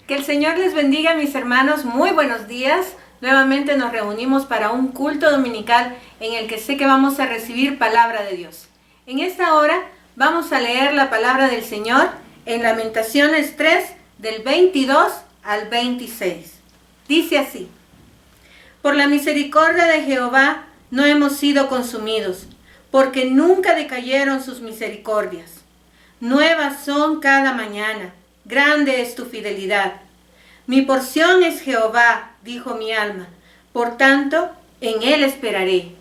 Que el Señor les bendiga, mis hermanos. Muy buenos días. Nuevamente nos reunimos para un culto dominical en el que sé que vamos a recibir palabra de Dios. En esta hora vamos a leer la palabra del Señor en Lamentaciones 3, del 22 al 26. Dice así: Por la misericordia de Jehová no hemos sido consumidos, porque nunca decayeron sus misericordias. Nuevas son cada mañana, grande es tu fidelidad. Mi porción es Jehová, dijo mi alma, por tanto, en él esperaré.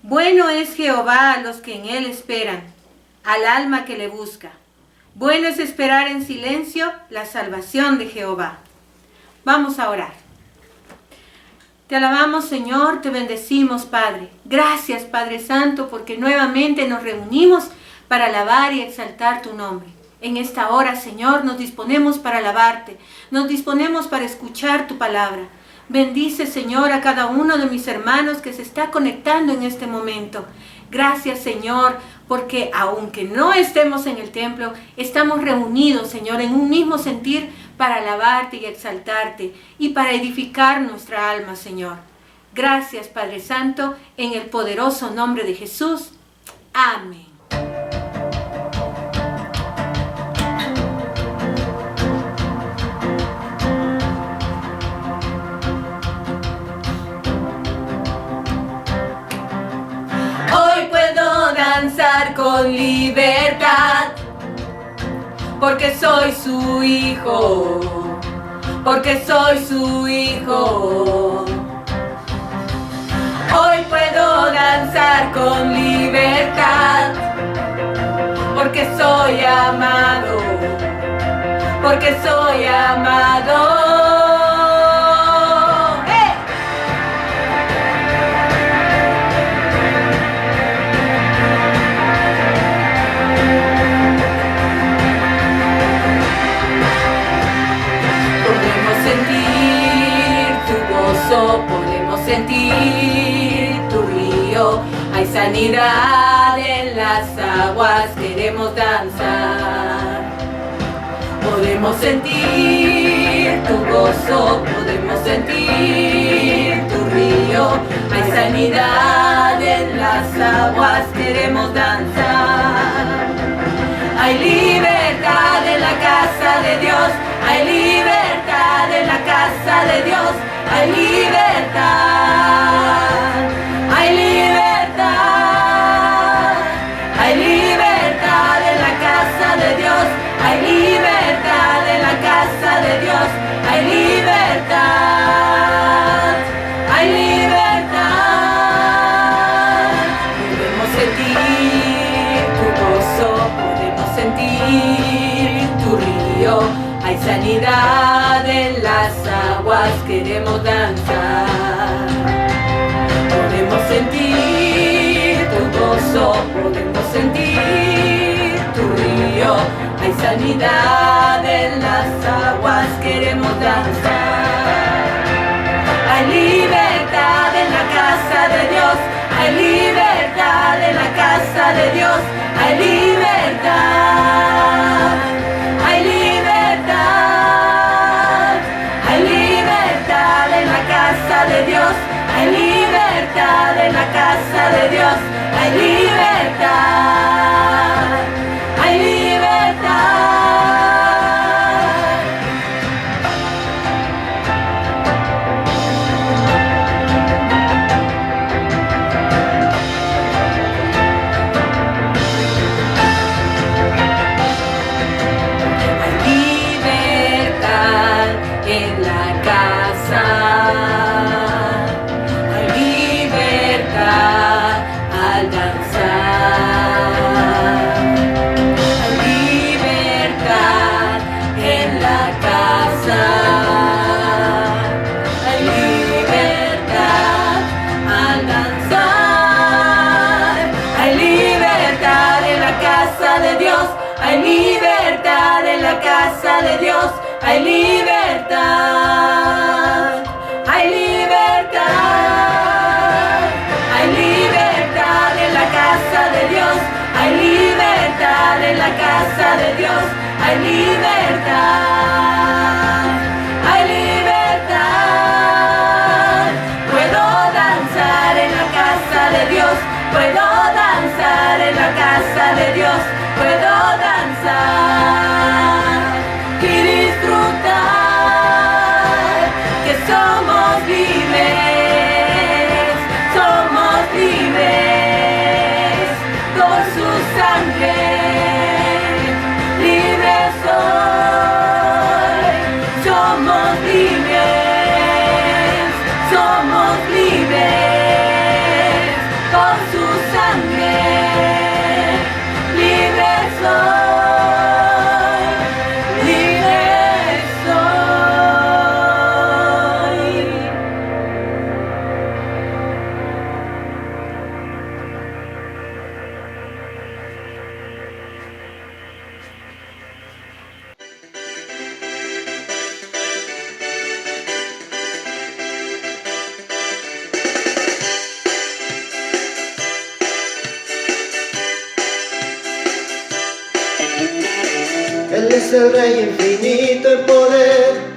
Bueno es Jehová a los que en él esperan, al alma que le busca. Bueno es esperar en silencio la salvación de Jehová. Vamos a orar. Te alabamos, Señor, te bendecimos, Padre. Gracias, Padre Santo, porque nuevamente nos reunimos para alabar y exaltar tu nombre. En esta hora, Señor, nos disponemos para alabarte, nos disponemos para escuchar tu palabra. Bendice, Señor, a cada uno de mis hermanos que se está conectando en este momento. Gracias, Señor, porque aunque no estemos en el templo, estamos reunidos, Señor, en un mismo sentir para alabarte y exaltarte y para edificar nuestra alma, Señor. Gracias, Padre Santo, en el poderoso nombre de Jesús. Amén. Danzar con libertad, porque soy su hijo, porque soy su hijo. Hoy puedo danzar con libertad, porque soy amado, porque soy amado. Podemos sentir tu río, hay sanidad en las aguas, queremos danzar. Podemos sentir tu gozo, podemos sentir tu río, hay sanidad en las aguas, queremos danzar. Hay libertad en la casa de Dios, hay libertad en la casa de Dios. Hay libertad, hay libertad, hay libertad en la casa de Dios, hay libertad en la casa de Dios, hay libertad, hay libertad. Podemos sentir tu gozo, podemos sentir tu río, hay sanidad en las aguas, queremos danzar. Podemos sentir tu gozo, podemos sentir tu río, hay sanidad en las aguas, queremos danzar. Hay libertad en la casa de Dios, hay libertad en la casa de Dios, hay libertad, hay libertad, hay libertad en la casa de Dios, hay libertad en la casa de Dios, hay libertad, hay libertad. En la casa hay libertad al danzar, hay libertad en la casa, hay libertad al danzar, hay libertad en la casa de Dios, hay libertad en la casa de Dios. Hay libertad, hay libertad, hay libertad en la casa de Dios, hay libertad en la casa de Dios, hay libertad. es el Rey infinito en poder,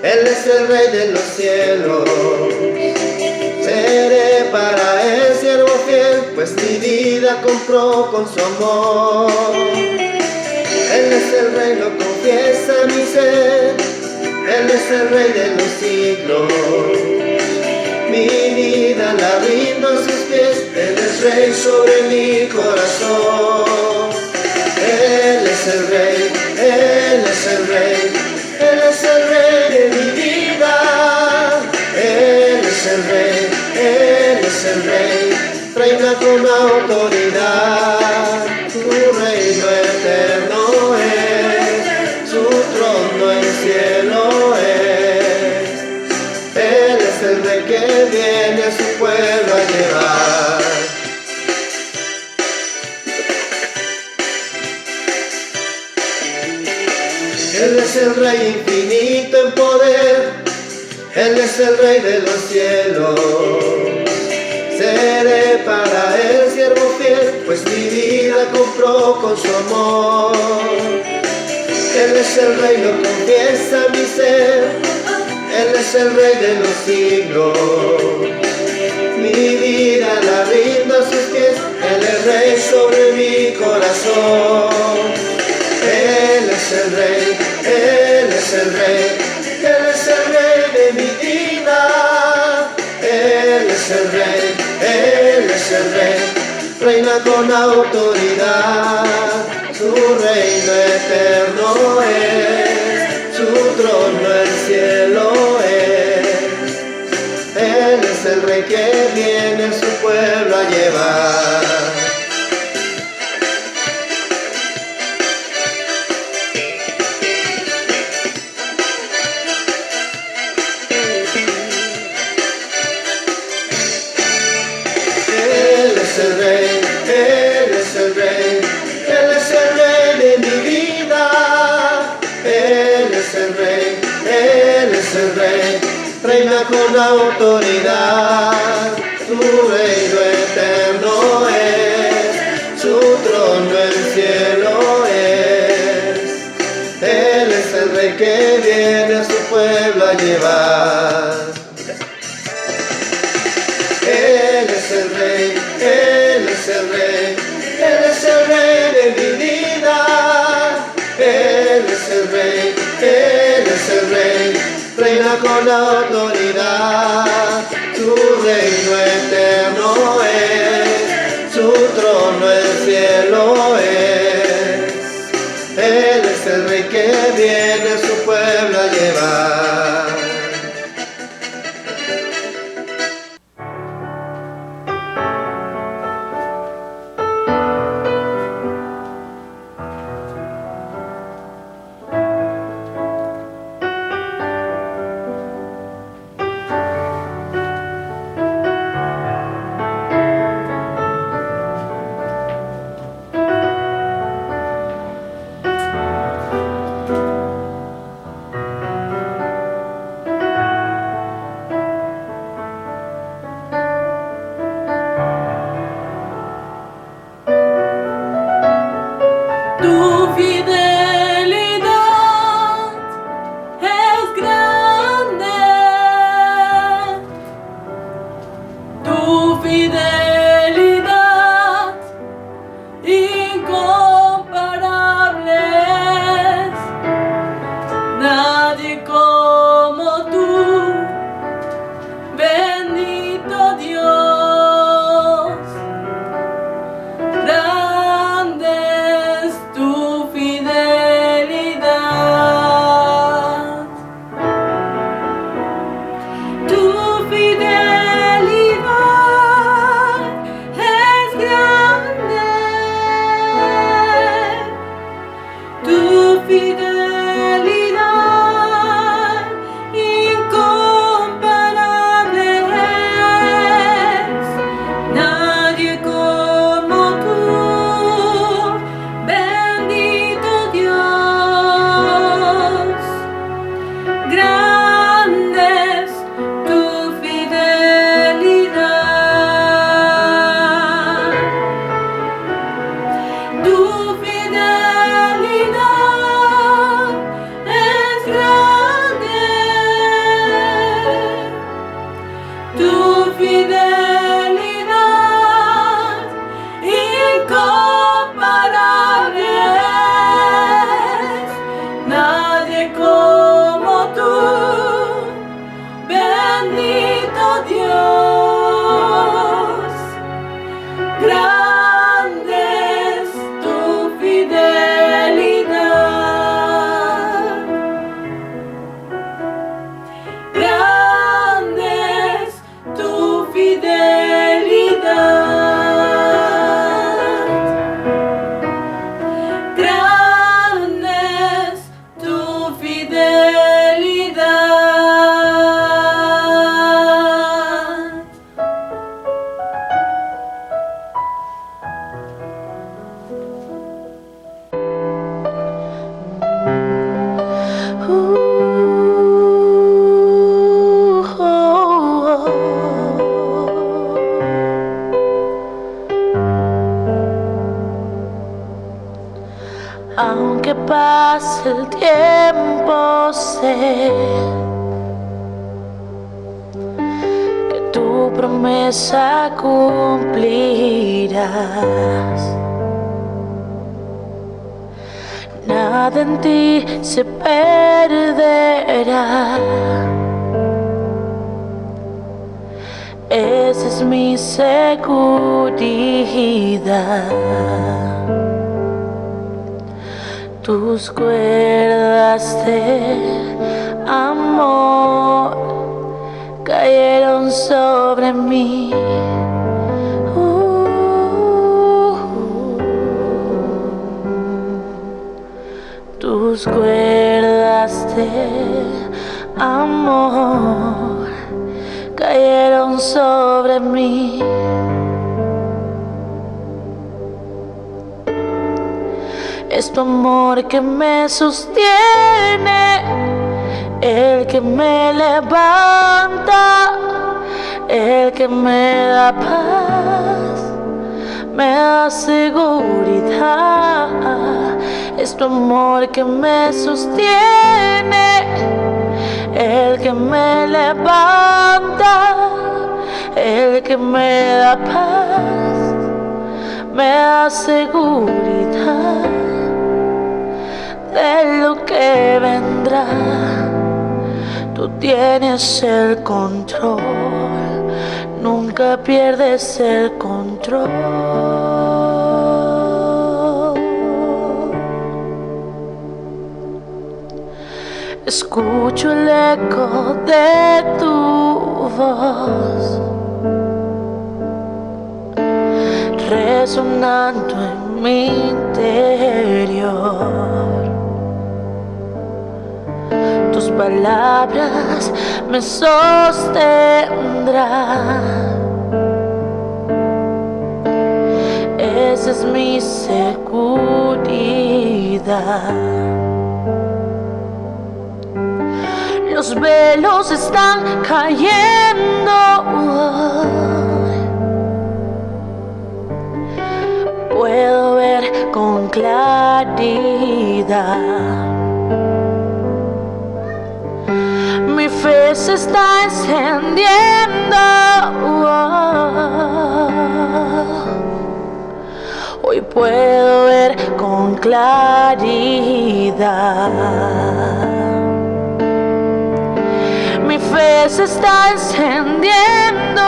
Él es el Rey de los cielos. Seré para Él siervo fiel, pues mi vida compró con su amor. Él es el Rey, lo confiesa mi ser, Él es el Rey de los siglos. Mi vida la rindo a sus pies, Él es Rey sobre mi corazón. Él es el Rey, Él es el Rey, Él es el Rey de mi vida. Él es el Rey, Él es el Rey, reina con autoridad. Su reino eterno es, su trono en cielo es. Él es el Rey que viene a su pueblo a llevar. Él es el Rey infinito en poder, Él es el Rey de los cielos. Seré para Él siervo fiel, pues mi vida compró con su amor. Él es el Rey, lo confiesa mi ser, Él es el Rey de los siglos. Mi vida la rindo a sus pies, Él es Rey sobre mi corazón. Él es el Rey, Él es el Rey, Él es el Rey de mi vida. Él es el Rey, Él es el Rey, reina con autoridad. Su reino eterno es, su trono el cielo es. Él es el Rey que viene a su pueblo a llevar. Él es el Rey, Él es el Rey, Él es el Rey de mi vida. Él es el Rey, Él es el Rey, reina con autoridad. Su reino eterno es, su trono el cielo es. Él es el Rey que viene a su pueblo a llevar. Él es el Rey, Él es el Rey, Él es el Rey de mi vida. Él es el Rey, Él es el Rey, reina con autoridad. Su reino eterno es, su trono el cielo es. Él es el Rey que viene a su pueblo a llevar. tu fidelidad incomparable es, nadie como tú, bendito Dios. Grande es tu fidelidad, grande es tu fidelidad, grande es tu fidelidad. Aunque pase el tiempo, sé que tu promesa cumplirás. Nada en ti se perderá. Esa es mi seguridad. Tus cuerdas de amor cayeron sobre mí. Tus cuerdas de amor cayeron sobre mí. Es tu amor que me sostiene, el que me levanta, el que me da paz, me da seguridad. Es tu amor que me sostiene, el que me levanta, el que me da paz, me da seguridad de lo que vendrá. Tú tienes el control, nunca pierdes el control. Escucho el eco de tu voz resonando en mi interior. Tus palabras me sostendrán. Esa es mi seguridad. Los velos están cayendo. Puedo ver con claridad. Mi fe se está encendiendo. Hoy puedo ver con claridad. Mi fe se está encendiendo.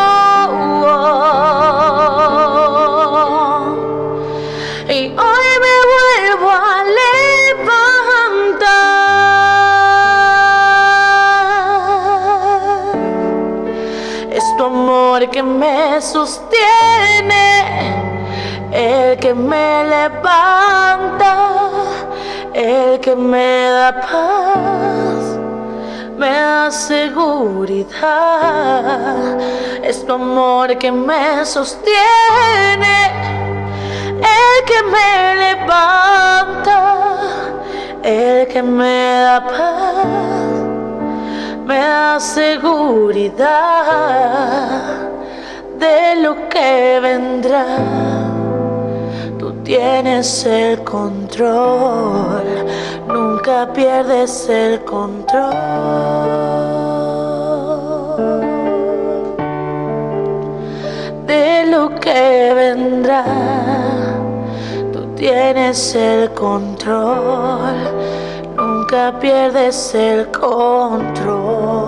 Y hoy me vuelvo a levantar. Es tu amor que me sostiene, el que me levanta, el que me da paz, me da seguridad. Es tu amor que me sostiene, el que me levanta, el que me da paz, me da seguridad de lo que vendrá. Tú tienes el control, nunca pierdes el control. lo que vendrá. Tú tienes el control, nunca pierdes el control.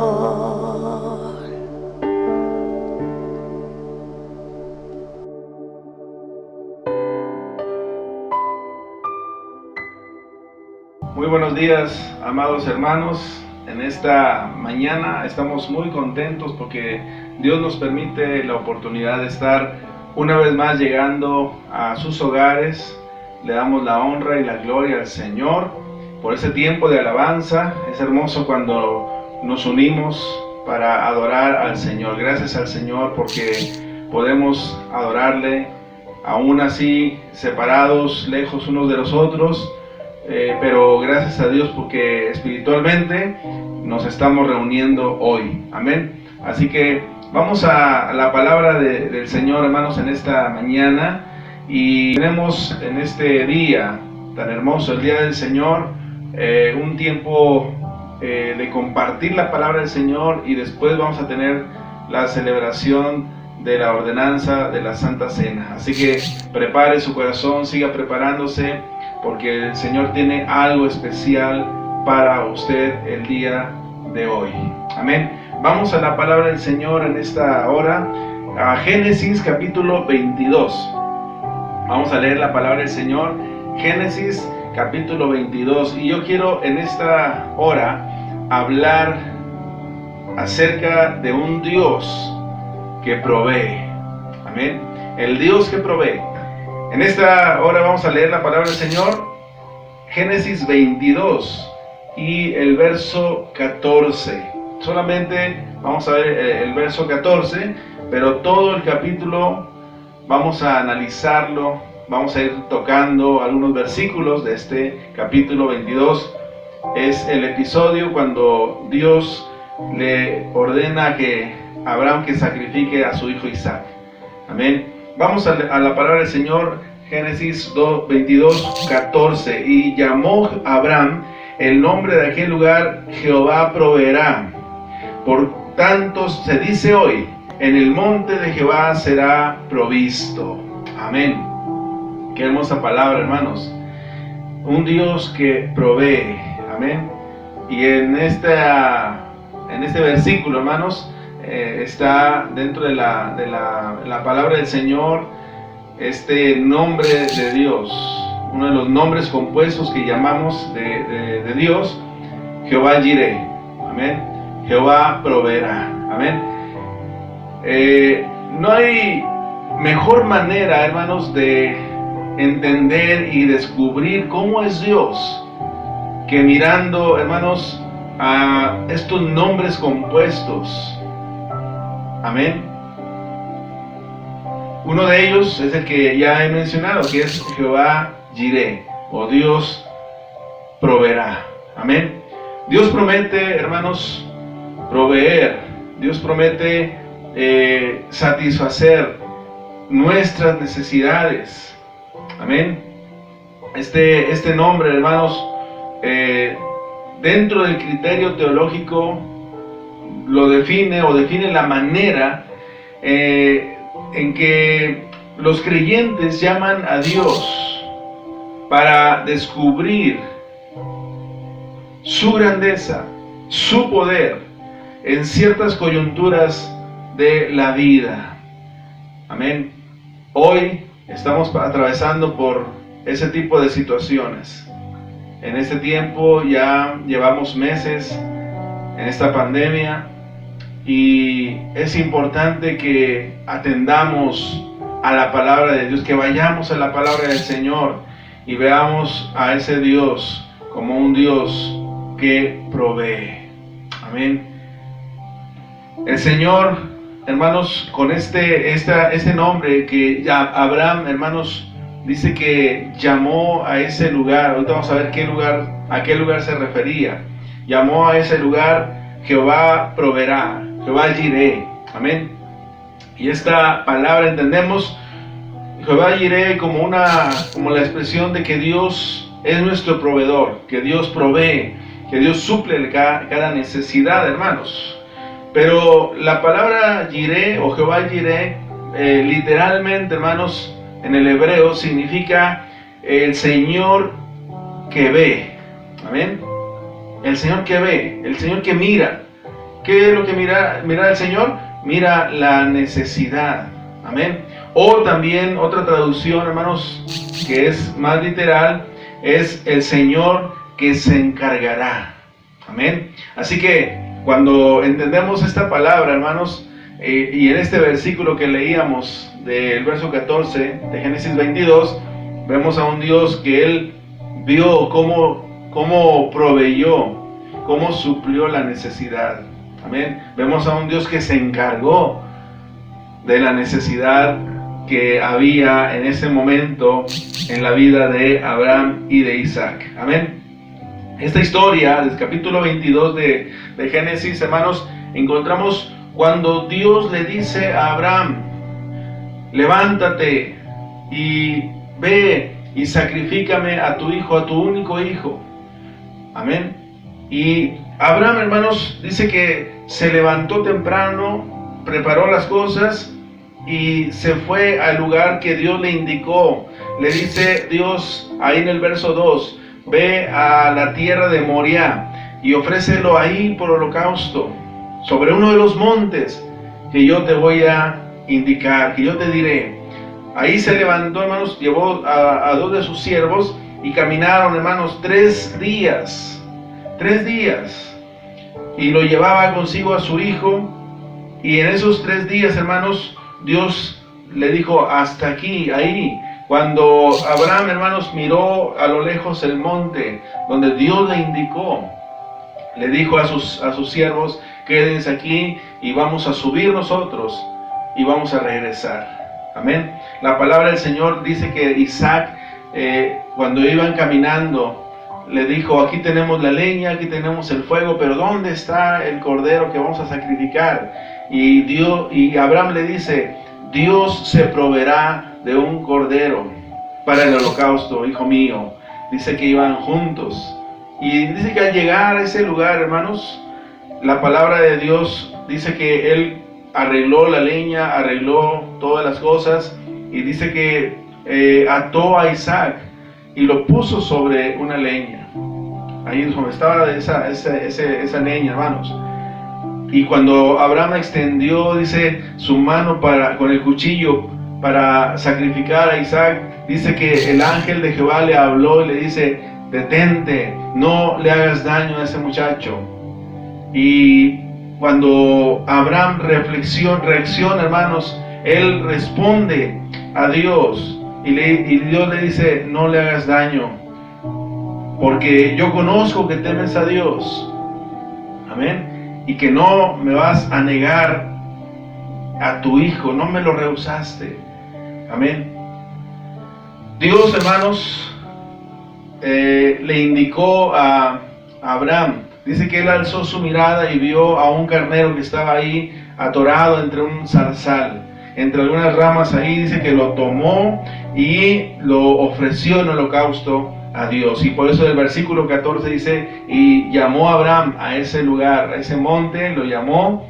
Muy buenos días, amados hermanos. En esta mañana estamos muy contentos porque Dios nos permite la oportunidad de estar una vez más llegando a sus hogares. Le damos la honra y la gloria al Señor por ese tiempo de alabanza. Es hermoso cuando nos unimos para adorar al Señor. Gracias al Señor porque podemos adorarle aún así separados, lejos unos de los otros. Pero gracias a Dios porque espiritualmente nos estamos reuniendo hoy. Amén. Así que vamos a la palabra del Señor, hermanos, en esta mañana. Y tenemos en este día tan hermoso, el día del Señor, un tiempo de compartir la palabra del Señor, y después vamos a tener la celebración de la ordenanza de la Santa Cena. Así que prepare su corazón, siga preparándose, porque el Señor tiene algo especial para usted el día de hoy. Amén. Vamos a la palabra del Señor en esta hora, a Génesis capítulo 22. Vamos a leer la palabra del Señor, Génesis capítulo 22. Y yo quiero en esta hora hablar acerca de un Dios que provee. Amén. El Dios que provee. En esta hora vamos a leer la palabra del Señor, Génesis 22 y el verso 14. Solamente vamos a ver el verso 14, pero todo el capítulo vamos a analizarlo. Vamos a ir tocando algunos versículos de este capítulo 22. Es el episodio cuando Dios le ordena a Abraham que sacrifique a su hijo Isaac. Amén. Vamos a la palabra del Señor, Génesis 22, 14. Y llamó Abraham el nombre de aquel lugar Jehová proveerá. Por tanto se dice hoy, en el monte de Jehová será provisto. Amén. Qué hermosa palabra, hermanos. Un Dios que provee. Amén. Y en este versículo, hermanos, está dentro de la palabra del Señor este nombre de Dios, uno de los nombres compuestos que llamamos de Dios, Jehová Jireh. Amén. Jehová proveerá. Amén. No hay mejor manera, hermanos, de entender y descubrir cómo es Dios que mirando, hermanos, a estos nombres compuestos. Amén. Uno de ellos es el que ya he mencionado, que es Jehová Jireh, o Dios proveerá. Amén. Dios promete, hermanos, proveer. Dios promete satisfacer nuestras necesidades. Amén. Este nombre, hermanos, dentro del criterio teológico lo define la manera en que los creyentes llaman a Dios para descubrir su grandeza, su poder en ciertas coyunturas de la vida. Amén. Hoy estamos atravesando por ese tipo de situaciones. En este tiempo ya llevamos meses en esta pandemia, y es importante que atendamos a la palabra de Dios, que vayamos a la palabra del Señor y veamos a ese Dios como un Dios que provee. Amén. El Señor, hermanos, con este nombre que Abraham, hermanos, dice que llamó a ese lugar. Ahorita vamos a ver a qué lugar se refería. Llamó a ese lugar Jehová proveerá, Jehová Jireh. Amén. Y esta palabra entendemos Jehová Jireh como la expresión de que Dios es nuestro proveedor, que Dios provee, que Dios suple cada necesidad, hermanos. Pero la palabra Jireh o Jehová Jireh literalmente, hermanos, en el hebreo significa el Señor que ve. Amén. El Señor que ve, el Señor que mira. ¿Qué es lo que mira el Señor? Mira la necesidad. Amén. O también otra traducción, hermanos, que es más literal, es el Señor que se encargará. Amén. Así que cuando entendemos esta palabra, hermanos, y en este versículo que leíamos del verso 14 de Génesis 22, vemos a un Dios que Él vio cómo proveyó, cómo suplió la necesidad. Amén. Vemos a un Dios que se encargó de la necesidad que había en ese momento en la vida de Abraham y de Isaac. Amén. Esta historia del capítulo 22 de Génesis, hermanos, encontramos cuando Dios le dice a Abraham: levántate y ve y sacrifícame a tu hijo, a tu único hijo. Amén. Y Abraham, hermanos, dice que se levantó temprano, preparó las cosas y se fue al lugar que Dios le indicó. Le dice Dios ahí en el verso 2, ve a la tierra de Moriah y ofrécelo ahí por holocausto, sobre uno de los montes que yo te voy a indicar, que yo te diré. Ahí se levantó, hermanos, llevó a 2 de sus siervos y caminaron, hermanos, 3 días. 3 días. Y lo llevaba consigo a su hijo. Y en esos 3 días, hermanos, Dios le dijo: hasta aquí, ahí. Cuando Abraham, hermanos, miró a lo lejos el monte donde Dios le indicó, le dijo a sus siervos: quédense aquí y vamos a subir nosotros y vamos a regresar. Amén. La palabra del Señor dice que Isaac, cuando iban caminando, le dijo: aquí tenemos la leña, aquí tenemos el fuego, pero ¿dónde está el cordero que vamos a sacrificar? Y Abraham le dice: Dios se proveerá de un cordero para el holocausto, hijo mío. Dice que iban juntos. Y dice que al llegar a ese lugar, hermanos, la palabra de Dios dice que él arregló la leña, arregló todas las cosas, y dice que ató a Isaac y lo puso sobre una leña. Ahí es donde estaba esa leña, hermanos. Y cuando Abraham extendió, dice, su mano con el cuchillo para sacrificar a Isaac, dice que el ángel de Jehová le habló y le dice: detente, no le hagas daño a ese muchacho. Y cuando Abraham reacciona, hermanos, él responde a Dios y Dios le dice: no le hagas daño, porque yo conozco que temes a Dios. Amén. Y que no me vas a negar a tu hijo, no me lo rehusaste. Amén. Dios, hermanos, le indicó a Abraham. Dice que él alzó su mirada y vio a un carnero que estaba ahí atorado entre un zarzal, entre algunas ramas ahí. Dice que lo tomó y lo ofreció en holocausto a Dios. Y por eso el versículo 14 dice: y llamó a Abraham a ese lugar, a ese monte, lo llamó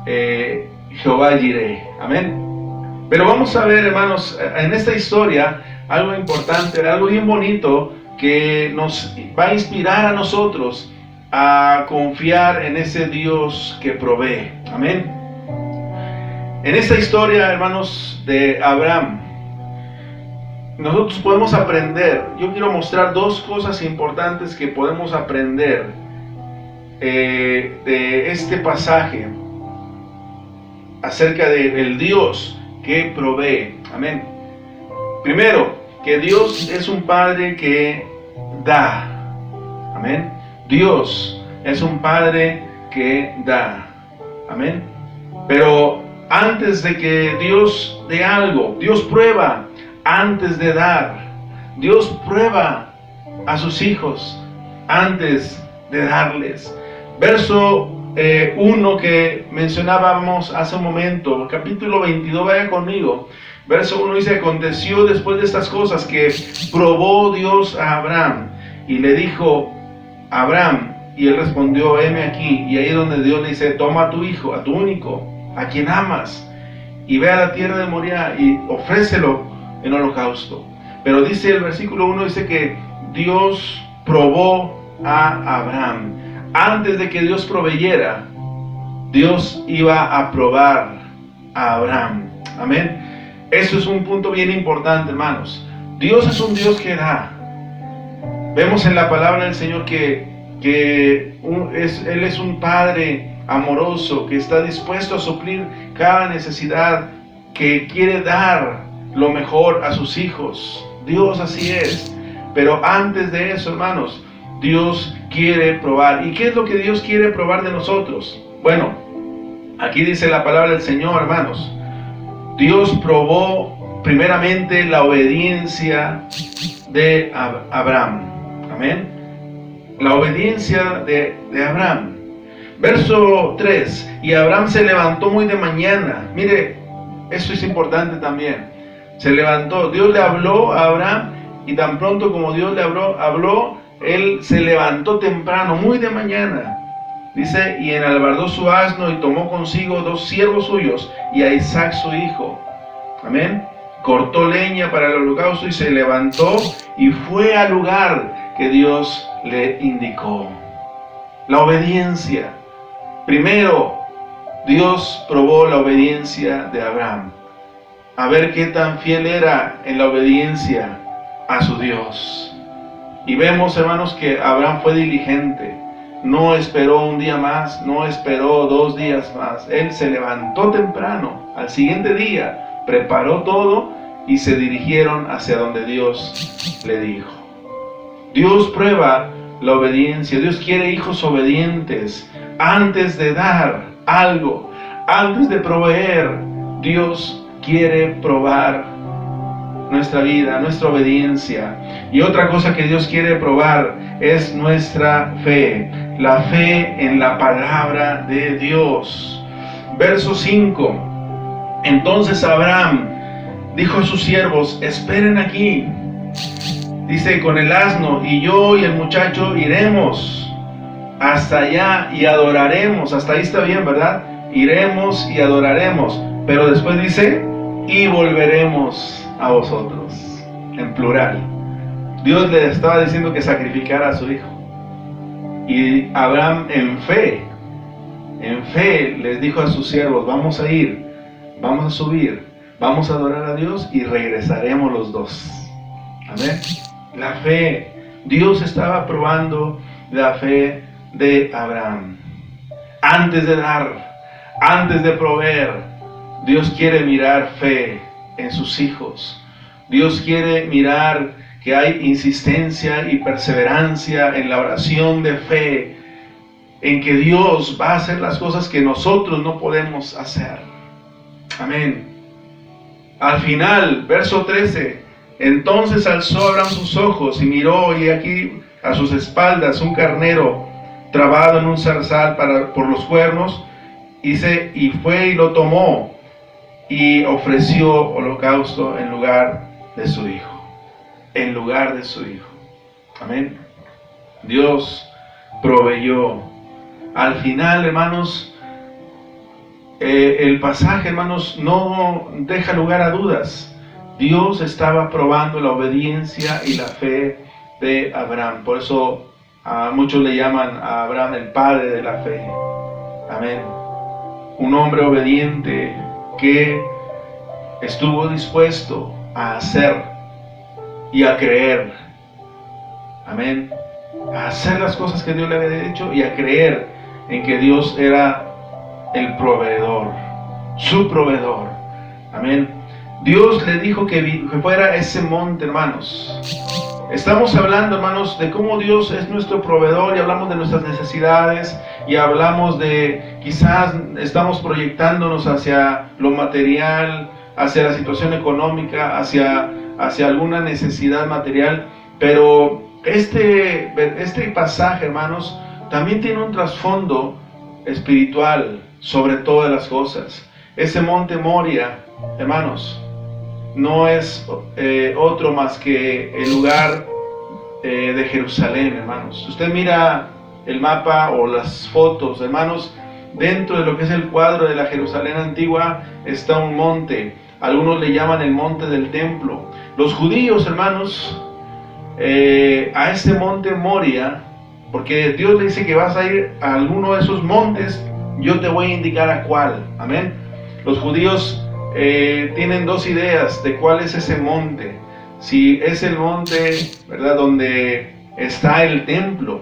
Jehová Jireh. Amén. Pero vamos a ver, hermanos, en esta historia algo importante, algo bien bonito que nos va a inspirar a nosotros a confiar en ese Dios que provee. Amén. En esta historia, hermanos, de Abraham, nosotros podemos aprender. Yo quiero mostrar 2 cosas importantes que podemos aprender de este pasaje acerca del Dios que provee. Amén. Primero, que Dios es un Padre que da. Amén. Dios es un Padre que da. Amén. Pero antes de que Dios dé algo, Dios prueba antes de dar. Dios prueba a sus hijos antes de darles. Verso 1 que mencionábamos hace un momento, capítulo 22, vaya conmigo. Verso 1 dice: aconteció después de estas cosas que probó Dios a Abraham y le dijo: Abraham, y él respondió: heme aquí. Y ahí es donde Dios le dice: toma a tu hijo, a tu único, a quien amas, y ve a la tierra de Moriah y ofrécelo en holocausto. Pero dice el versículo 1, dice que Dios probó a Abraham. Antes de que Dios proveyera, Dios iba a probar a Abraham. Amén. Eso es un punto bien importante, hermanos. Dios es un Dios que da. Vemos en la palabra del Señor que Él es un Padre amoroso que está dispuesto a suplir cada necesidad, que quiere dar lo mejor a sus hijos. Dios así es. Pero antes de eso, hermanos, Dios quiere probar. ¿Y qué es lo que Dios quiere probar de nosotros? Bueno, aquí dice la palabra del Señor, hermanos. Dios probó primeramente la obediencia de Abraham. Amén. La obediencia de Abraham. Verso 3. Y Abraham se levantó muy de mañana. Mire, eso es importante también. Se levantó. Dios le habló a Abraham y tan pronto como Dios le habló, él se levantó temprano, muy de mañana. Dice, y enalbardó su asno y tomó consigo 2 siervos suyos y a Isaac su hijo. Amén. Cortó leña para el holocausto y se levantó y fue al lugar que Dios le indicó. La obediencia. Primero, Dios probó la obediencia de Abraham. A ver qué tan fiel era en la obediencia a su Dios. Y vemos, hermanos, que Abraham fue diligente. No esperó un día más, no esperó 2 días más. Él se levantó temprano, al siguiente día, preparó todo y se dirigieron hacia donde Dios le dijo. Dios prueba la obediencia. Dios quiere hijos obedientes. Antes de dar algo, antes de proveer, Dios quiere probar nuestra vida, nuestra obediencia. Y otra cosa que Dios quiere probar es nuestra fe, la fe en la palabra de Dios. Verso 5. Entonces Abraham dijo a sus siervos: esperen aquí. Dice, con el asno, y yo y el muchacho iremos hasta allá y adoraremos. Hasta ahí está bien, ¿verdad? Iremos y adoraremos. Pero después dice, y volveremos a vosotros, en plural. Dios le estaba diciendo que sacrificara a su hijo. Y Abraham en fe les dijo a sus siervos: vamos a ir, vamos a subir, vamos a adorar a Dios y regresaremos los dos. Amén. La fe. Dios estaba probando la fe de Abraham. Antes de dar, antes de proveer, Dios quiere mirar fe en sus hijos. Dios quiere mirar que hay insistencia y perseverancia en la oración de fe, en que Dios va a hacer las cosas que nosotros no podemos hacer. Amén. Al final, verso 13, entonces alzó Abraham sus ojos y miró, y aquí a sus espaldas un carnero trabado en un zarzal por los cuernos, y fue y lo tomó y ofreció holocausto en lugar de su hijo. En lugar de su hijo. Amén. Dios proveyó. Al final, hermanos, el pasaje, hermanos, no deja lugar a dudas. Dios estaba probando la obediencia y la fe de Abraham. Por eso a muchos le llaman a Abraham el padre de la fe. Amén. Un hombre obediente que estuvo dispuesto a hacer y a creer. Amén. A hacer las cosas que Dios le había dicho y a creer en que Dios era el proveedor, su proveedor. Amén. Dios le dijo que fuera a ese monte, hermanos. Estamos hablando, hermanos, de cómo Dios es nuestro proveedor, y hablamos de nuestras necesidades, y hablamos de, quizás estamos proyectándonos hacia lo material, hacia la situación económica, hacia alguna necesidad material. Pero este pasaje, hermanos, también tiene un trasfondo espiritual sobre todas las cosas. Ese monte Moria, hermanos, no es otro más que el lugar de Jerusalén, hermanos. Usted mira el mapa o las fotos, hermanos, dentro de lo que es el cuadro de la Jerusalén antigua está un monte. Algunos le llaman el monte del templo. Los judíos, hermanos, a este monte Moria, porque Dios le dice que vas a ir a alguno de esos montes, yo te voy a indicar a cuál. Amén. Los judíos tienen dos ideas de cuál es ese monte. Si es el monte, ¿verdad?, donde está el templo,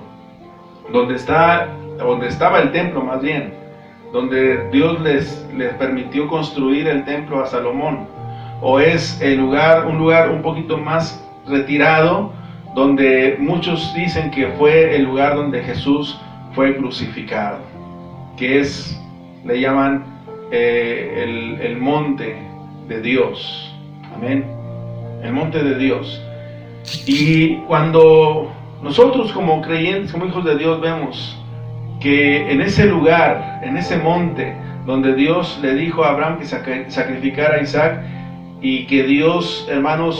donde estaba el templo más bien, donde Dios les permitió construir el templo a Salomón, o es un lugar un poquito más retirado, donde muchos dicen que fue el lugar donde Jesús fue crucificado, que le llaman el monte de Dios. Amén. El monte de Dios. Y cuando nosotros como creyentes, como hijos de Dios, vemos que en ese lugar, en ese monte, donde Dios le dijo a Abraham que sacrificara a Isaac, y que Dios, hermanos,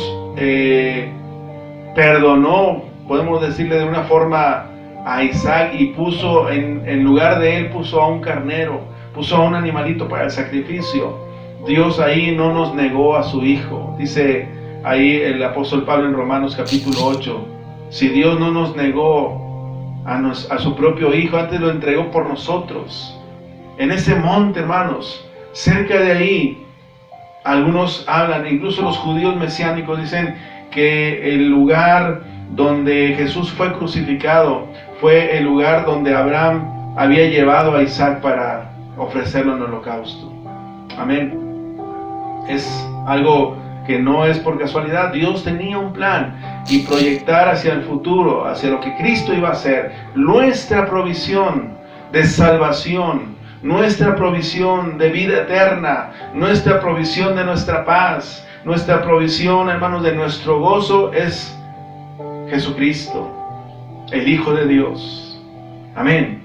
perdonó, podemos decirle de una forma, a Isaac, y puso en lugar de él, puso a un carnero, puso a un animalito para el sacrificio. Dios ahí no nos negó a su hijo. Dice ahí el apóstol Pablo en Romanos capítulo 8, si Dios no nos negó a su propio hijo, antes lo entregó por nosotros. En ese monte, hermanos, cerca de ahí, algunos hablan, incluso los judíos mesiánicos dicen que el lugar donde Jesús fue crucificado fue el lugar donde Abraham había llevado a Isaac para ofrecerlo en holocausto. Amén. Es algo que no es por casualidad. Dios tenía un plan y proyectar hacia el futuro, hacia lo que Cristo iba a hacer, nuestra provisión de salvación, nuestra provisión de vida eterna, nuestra provisión de nuestra paz, nuestra provisión, hermanos, de nuestro gozo es Jesucristo, el Hijo de Dios. Amén.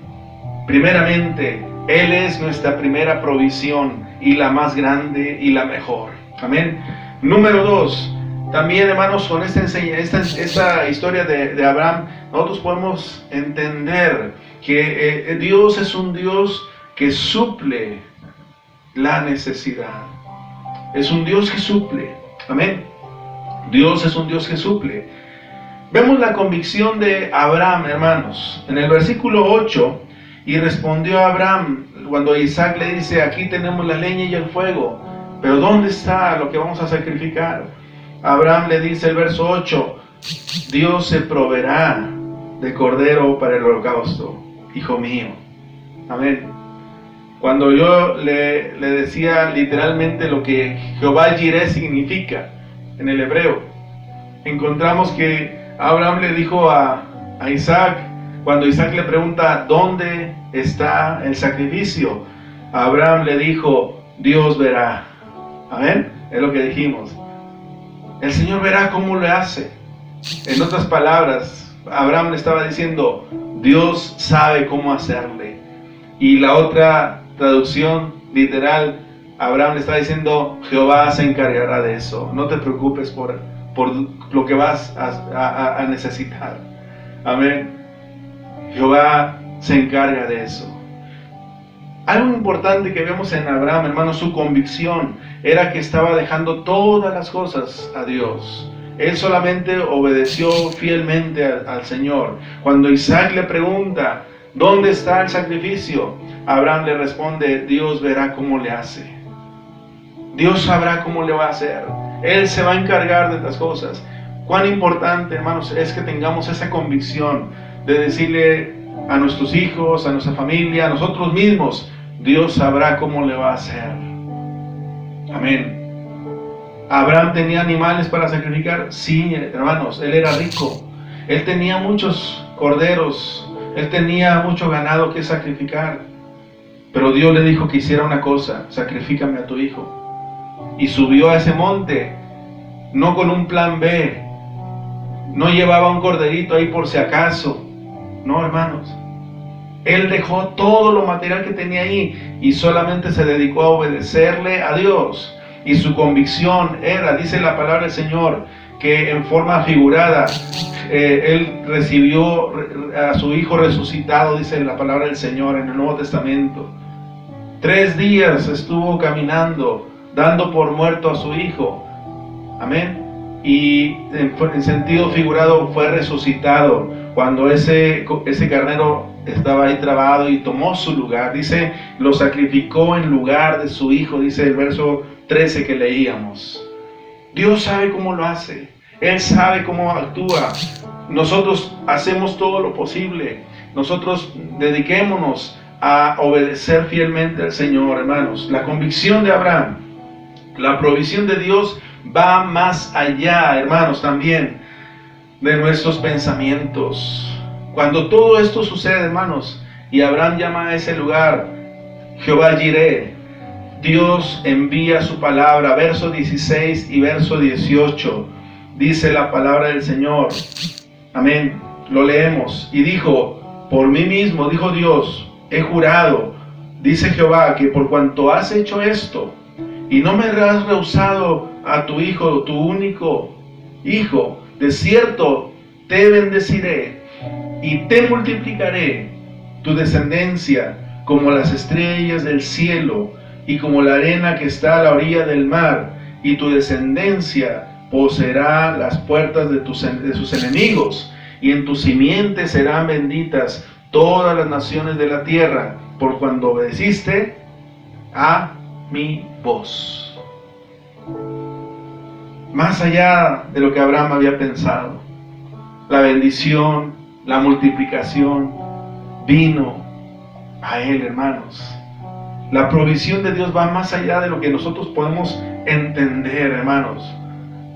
Primeramente, Él es nuestra primera provisión y la más grande y la mejor. Amén. Número 2, también, hermanos, con esta historia de Abraham, nosotros podemos entender que Dios es un Dios que suple la necesidad. Es un Dios que suple. Amén. Dios es un Dios que suple. Vemos la convicción de Abraham, hermanos, en el versículo 8. Y respondió Abraham, cuando Isaac le dice, aquí tenemos la leña y el fuego, pero ¿dónde está lo que vamos a sacrificar? Abraham le dice el verso 8, Dios se proveerá de cordero para el holocausto, hijo mío. Amén. Cuando yo le decía literalmente lo que Jehová Jireh significa en el hebreo, encontramos que Abraham le dijo a Isaac, cuando Isaac le pregunta, ¿dónde está el sacrificio? Abraham le dijo, Dios verá. Amén. Es lo que dijimos. El Señor verá cómo lo hace. En otras palabras, Abraham le estaba diciendo, Dios sabe cómo hacerle. Y la otra traducción literal, Abraham le está diciendo, Jehová se encargará de eso. No te preocupes por lo que vas a necesitar. Amén. Jehová se encarga de eso. Algo importante que vemos en Abraham, hermanos, su convicción era que estaba dejando todas las cosas a Dios. Él solamente obedeció fielmente al Señor. Cuando Isaac le pregunta, ¿dónde está el sacrificio? Abraham le responde, Dios verá cómo le hace. Dios sabrá cómo le va a hacer. Él se va a encargar de estas cosas. Cuán importante, hermanos, es que tengamos esa convicción de decirle a nuestros hijos, a nuestra familia, a nosotros mismos, Dios sabrá cómo le va a hacer. Amén. ¿Abraham tenía animales para sacrificar? Sí, hermanos, él era rico. Él tenía muchos corderos, él tenía mucho ganado que sacrificar. Pero Dios le dijo que hiciera una cosa, sacrifícame a tu hijo. Y subió a ese monte, no con un plan B, no llevaba un corderito ahí por si acaso. No, hermanos, él dejó todo lo material que tenía ahí y solamente se dedicó a obedecerle a Dios. Y su convicción era, dice la palabra del Señor, que en forma figurada, él recibió a su hijo resucitado, dice la palabra del Señor en el Nuevo Testamento. 3 días estuvo caminando, dando por muerto a su hijo. Amén. Y en sentido figurado fue resucitado cuando ese carnero estaba ahí trabado y tomó su lugar. Dice, lo sacrificó en lugar de su hijo, dice el verso 13 que leíamos. Dios sabe cómo lo hace. Él sabe cómo actúa. Nosotros hacemos todo lo posible. Nosotros dediquémonos a obedecer fielmente al Señor, hermanos. La convicción de Abraham, la provisión de Dios va más allá, hermanos, también de nuestros pensamientos. Cuando todo esto sucede, hermanos, y Abraham llama a ese lugar Jehová Jireh, Dios envía su palabra. Verso 16 y verso 18 dice la palabra del Señor. Amén. Lo leemos. Y dijo, por mí mismo, dijo Dios, he jurado, dice Jehová, que por cuanto has hecho esto y no me has rehusado a tu hijo, tu único hijo, de cierto te bendeciré y te multiplicaré tu descendencia como las estrellas del cielo y como la arena que está a la orilla del mar, y tu descendencia poseerá las puertas de sus enemigos, y en tu simiente serán benditas todas las naciones de la tierra, por cuando obedeciste a mi voz. Más allá de lo que Abraham había pensado, la bendición, la multiplicación vino a él, hermanos. La provisión de Dios va más allá de lo que nosotros podemos entender, hermanos,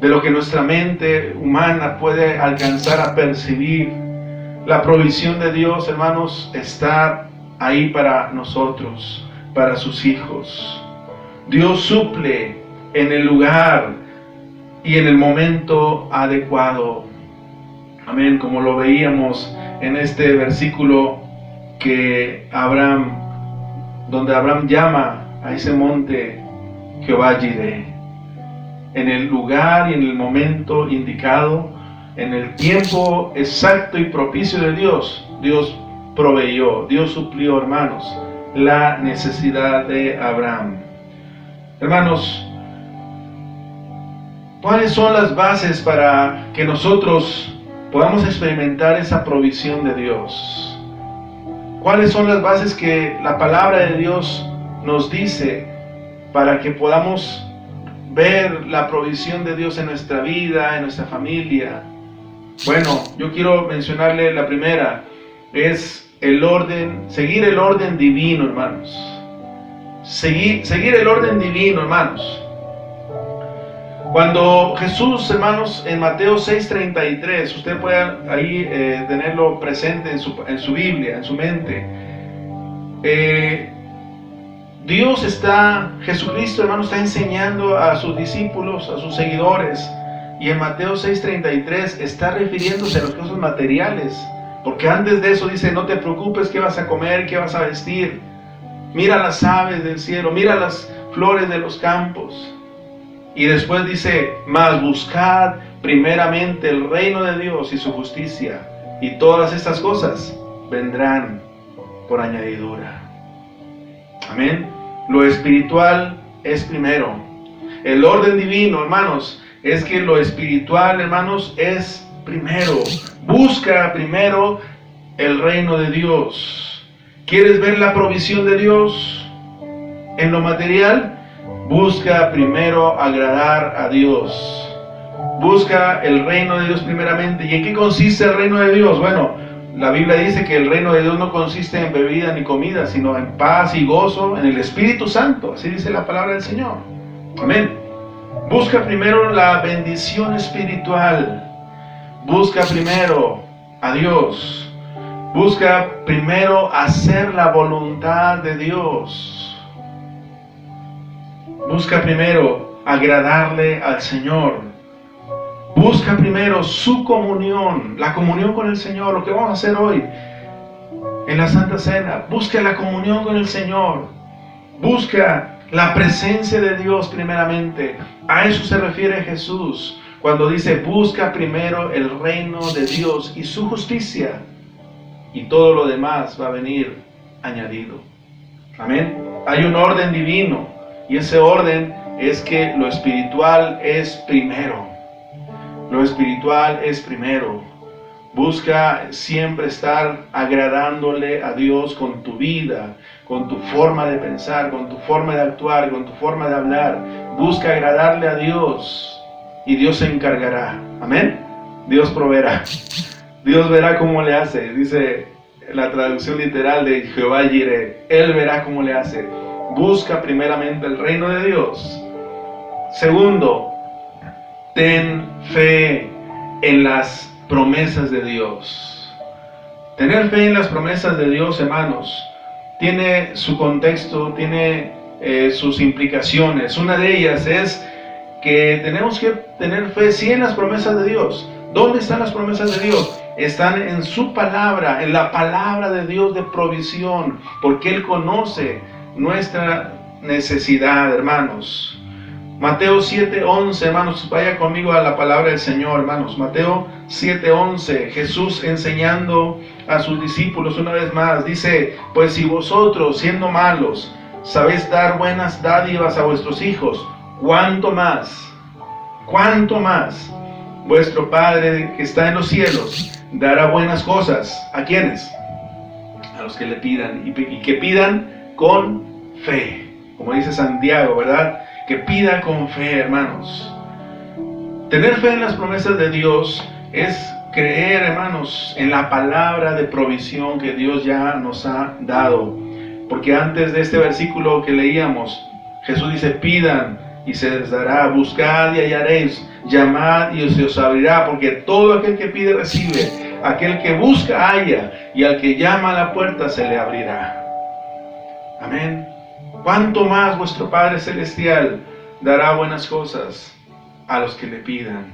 de lo que nuestra mente humana puede alcanzar a percibir. La provisión de Dios, hermanos, está ahí para nosotros, para sus hijos. Dios suple en el lugar y en el momento adecuado. Amén, como lo veíamos en este versículo que donde Abraham llama a ese monte Jehová Jireh. En el lugar y en el momento indicado, en el tiempo exacto y propicio de Dios, Dios proveyó, Dios suplió, hermanos, la necesidad de Abraham. Hermanos, ¿cuáles son las bases para que nosotros podamos experimentar esa provisión de Dios? ¿Cuáles son las bases que la palabra de Dios nos dice para que podamos ver la provisión de Dios en nuestra vida, en nuestra familia? Bueno, yo quiero mencionarle la primera, es seguir el orden divino, hermanos. Seguir el orden divino, hermanos. Cuando Jesús, hermanos, en Mateo 6:33, usted puede ahí tenerlo presente en su Biblia, en su mente. Jesucristo, hermanos, está enseñando a sus discípulos, a sus seguidores. Y en Mateo 6:33 está refiriéndose a las cosas materiales. Porque antes de eso dice, no te preocupes qué vas a comer, qué vas a vestir. Mira las aves del cielo, mira las flores de los campos. Y después dice, mas buscad primeramente el reino de Dios y su justicia, y todas estas cosas vendrán por añadidura. Amén. Lo espiritual es primero. El orden divino, hermanos, es que lo espiritual, hermanos, es primero. Busca primero el reino de Dios. ¿Quieres ver la provisión de Dios en lo material? Busca primero agradar a Dios. Busca el reino de Dios primeramente. ¿Y en qué consiste el reino de Dios? Bueno, la Biblia dice que el reino de Dios no consiste en bebida ni comida, sino en paz y gozo en el Espíritu Santo. Así dice la palabra del Señor. Amén. Busca primero la bendición espiritual. Busca primero a Dios. Busca primero hacer la voluntad de Dios. Busca primero agradarle al Señor. Busca primero su comunión, la comunión con el Señor, lo que vamos a hacer hoy en la Santa Cena. Busca la comunión con el Señor. Busca la presencia de Dios primeramente. A eso se refiere Jesús cuando dice, busca primero el reino de Dios y su justicia, y todo lo demás va a venir añadido. Amén. Hay un orden divino, y ese orden es que lo espiritual es primero. Lo espiritual es primero. Busca siempre estar agradándole a Dios con tu vida, con tu forma de pensar, con tu forma de actuar, con tu forma de hablar. Busca agradarle a Dios y Dios se encargará. Amén. Dios proveerá. Dios verá cómo le hace. Dice la traducción literal de Jehová Jireh. Él verá cómo le hace. Busca primeramente el reino de Dios. Segundo, ten fe en las promesas de Dios. Tener fe en las promesas de Dios, hermanos, tiene su contexto, tiene sus implicaciones. Una de ellas es que tenemos que tener fe sí en las promesas de Dios. ¿Dónde están las promesas de Dios? Están en su palabra, en la palabra de Dios de provisión, porque Él conoce nuestra necesidad, hermanos. Mateo 7:11, hermanos, vaya conmigo a la palabra del Señor, hermanos. Mateo 7:11, Jesús enseñando a sus discípulos una vez más, dice: pues si vosotros, siendo malos, sabéis dar buenas dádivas a vuestros hijos, ¿cuánto más vuestro Padre que está en los cielos dará buenas cosas? ¿A quiénes? A los que le pidan, y que pidan con fe, como dice Santiago, ¿verdad? Que pida con fe, hermanos. Tener fe en las promesas de Dios es creer, hermanos, en la palabra de provisión que Dios ya nos ha dado. Porque antes de este versículo que leíamos, Jesús dice: pidan y se les dará, buscad y hallaréis, llamad y se os abrirá, porque todo aquel que pide recibe, aquel que busca halla, y al que llama a la puerta se le abrirá. Amén. ¿Cuánto más vuestro Padre Celestial dará buenas cosas a los que le pidan?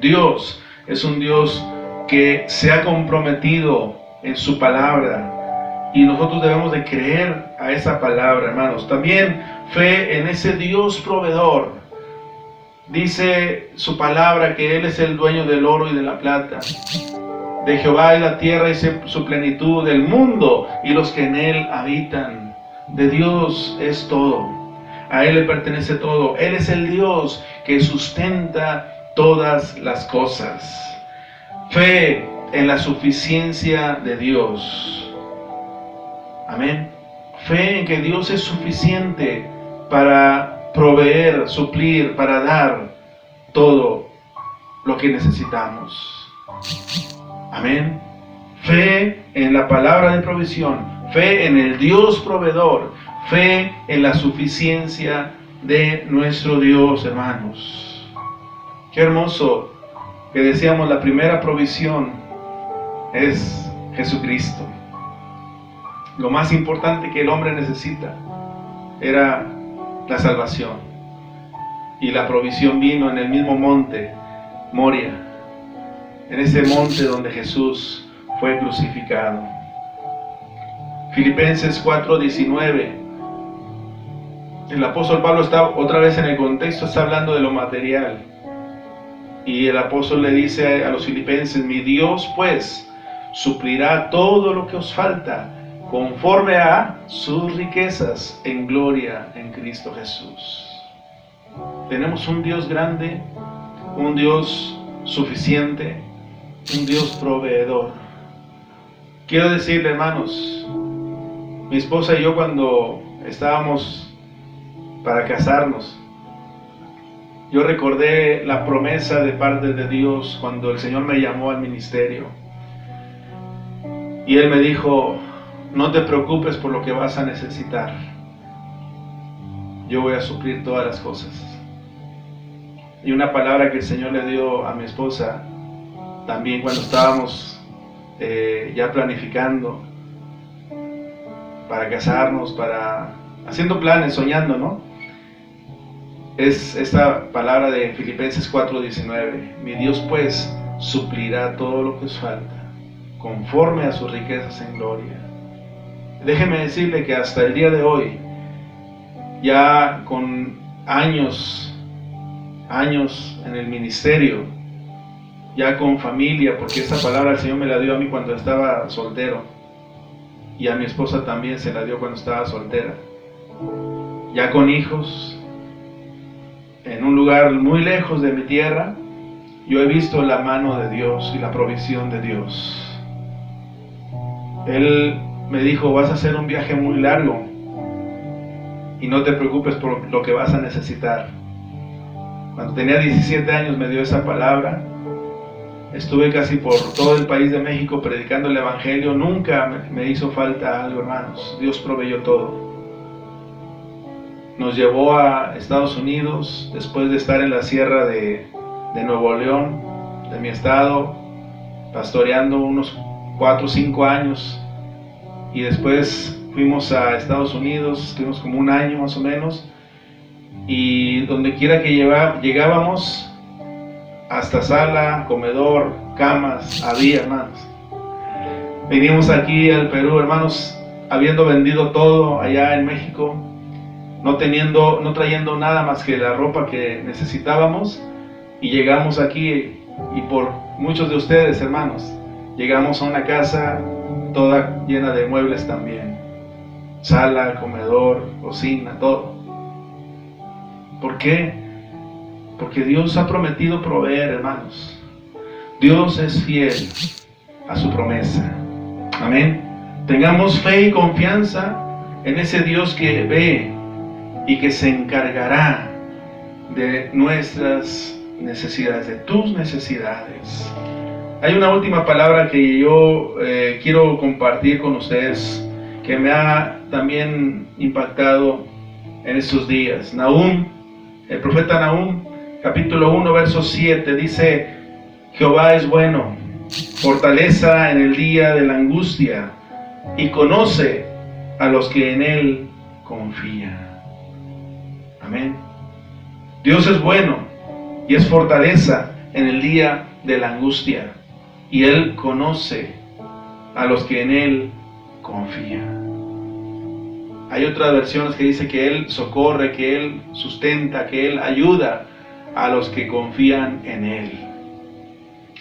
Dios es un Dios que se ha comprometido en su palabra, y nosotros debemos de creer a esa palabra, hermanos. También fe en ese Dios proveedor. Dice su palabra que Él es el dueño del oro y de la plata. De Jehová es la tierra y su plenitud, del mundo y los que en él habitan. De Dios es todo, a Él le pertenece todo. Él es el Dios que sustenta todas las cosas. Fe en la suficiencia de Dios. Amén. Fe en que Dios es suficiente para proveer, suplir, para dar todo lo que necesitamos. Amén. Fe en la palabra de provisión. Fe en el Dios proveedor, fe en la suficiencia de nuestro Dios, hermanos. Qué hermoso que decíamos, la primera provisión es Jesucristo. Lo más importante que el hombre necesita era la salvación. Y la provisión vino en el mismo monte, Moria, en ese monte donde Jesús fue crucificado. Filipenses 4:19. El apóstol Pablo está otra vez en el contexto, está hablando de lo material. Y el apóstol le dice a los filipenses: mi Dios pues suplirá todo lo que os falta conforme a sus riquezas en gloria en Cristo Jesús. Tenemos un Dios grande, un Dios suficiente, un Dios proveedor. Quiero decirle, hermanos, mi esposa y yo, cuando estábamos para casarnos, yo recordé la promesa de parte de Dios cuando el Señor me llamó al ministerio. Y Él me dijo: no te preocupes por lo que vas a necesitar. Yo voy a suplir todas las cosas. Y una palabra que el Señor le dio a mi esposa, también cuando estábamos ya planificando para casarnos, haciendo planes, soñando, ¿no? Es esta palabra de Filipenses 4:19. Mi Dios pues suplirá todo lo que os falta conforme a sus riquezas en gloria. Déjeme decirle que hasta el día de hoy, ya con años en el ministerio, ya con familia, porque esta palabra el Señor me la dio a mí cuando estaba soltero, y a mi esposa también se la dio cuando estaba soltera. ya con hijos, en un lugar muy lejos de mi tierra, yo he visto la mano de Dios y la provisión de Dios. Él me dijo, vas a hacer un viaje muy largo y no te preocupes por lo que vas a necesitar. Cuando tenía 17 años me dio esa palabra. Estuve casi por todo el país de México predicando el evangelio. Nunca me hizo falta algo, hermanos. Dios proveyó todo. Nos llevó a Estados Unidos después de estar en la sierra de Nuevo León, de mi estado, pastoreando unos 4 o 5 años. Y después fuimos a Estados Unidos, estuvimos como un año más o menos. Y donde quiera que llegábamos, hasta sala, comedor, camas, había, hermanos. Vinimos aquí al Perú, hermanos, habiendo vendido todo allá en México, no trayendo nada más que la ropa que necesitábamos, y llegamos aquí, y por muchos de ustedes, hermanos, llegamos a una casa toda llena de muebles también, sala, comedor, cocina, todo. ¿Por qué? Porque Dios ha prometido proveer, hermanos. Dios es fiel a su promesa. Amén. Tengamos fe y confianza en ese Dios que ve y que se encargará de nuestras necesidades, de tus necesidades. Hay una última palabra que yo quiero compartir con ustedes, que me ha también impactado en estos días. Nahum, el profeta Nahum, capítulo 1, verso 7, dice: Jehová es bueno, fortaleza en el día de la angustia, y conoce a los que en él confían. Amén. Dios es bueno y es fortaleza en el día de la angustia, y él conoce a los que en él confían. Hay otras versiones que dice que él socorre, que él sustenta, que él ayuda a los que confían en él.